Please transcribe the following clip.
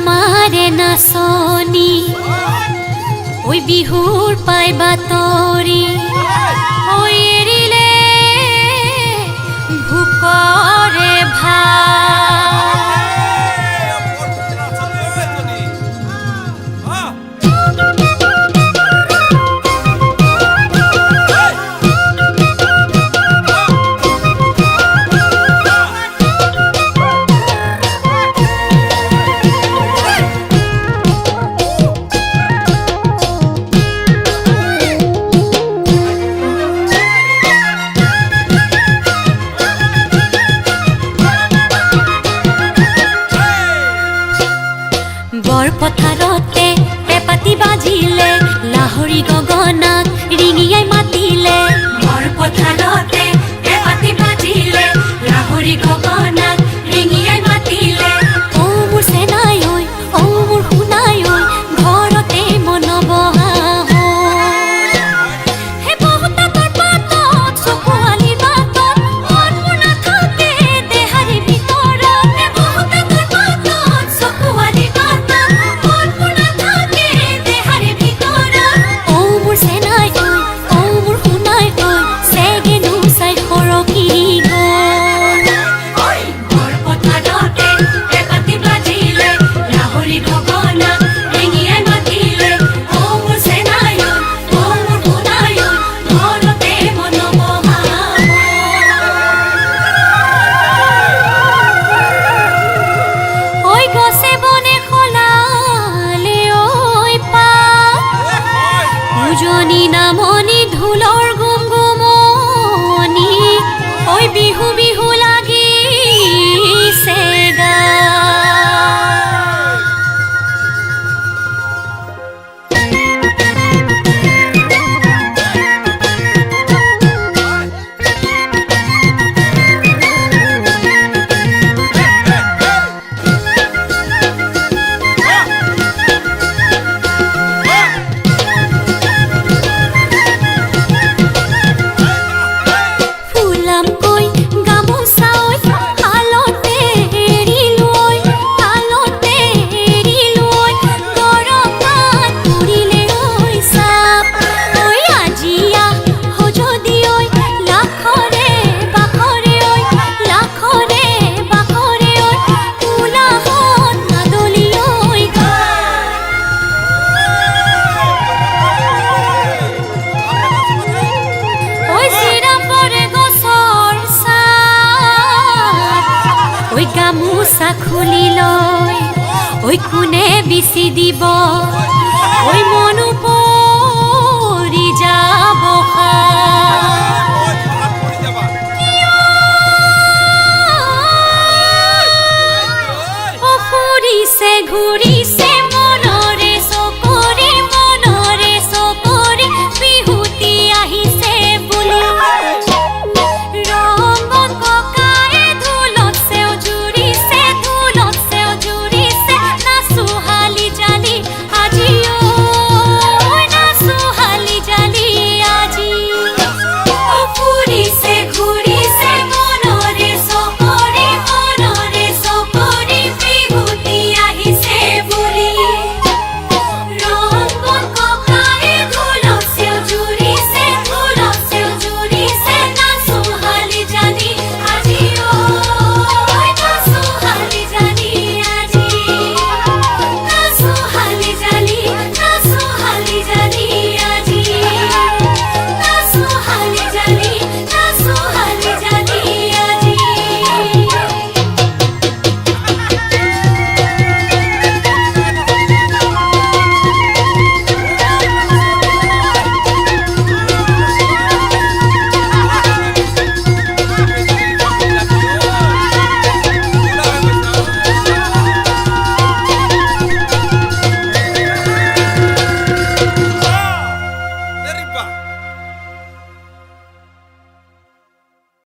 আমাৰে নাচনি ঐ বিহুৰ পাই বাতৰি ঐ এৰিলে ভোকৰে পথাৰতে পেপাতি বাজিলে লাহৰি গগনাক ৰিঙিয়াই মাতিলে বৰ পথাৰতে পেপাতি বাজিলে লাহৰি গগনাক ৰিঙিয়াই মাতিলে ও মোৰ চেনাই ঐ ও মোৰ শুনাই ঐ ঘৰতে মন বহা হে বহুতা তোৰ পাতত চকুৱালি বাটত মন মোৰ নাথাকে দেহাৰি ভিতৰত হে বহুতা তোৰ পাতত চকুৱালি বাটত নামনি ঢোলৰ গুমগুমনি ঐ বিহু বিহু লাগিছে গা গামোচা খুলি লৈ ঐ কোনে বিচি দিব ঐ মনো পৰি যাব ঘূৰিছে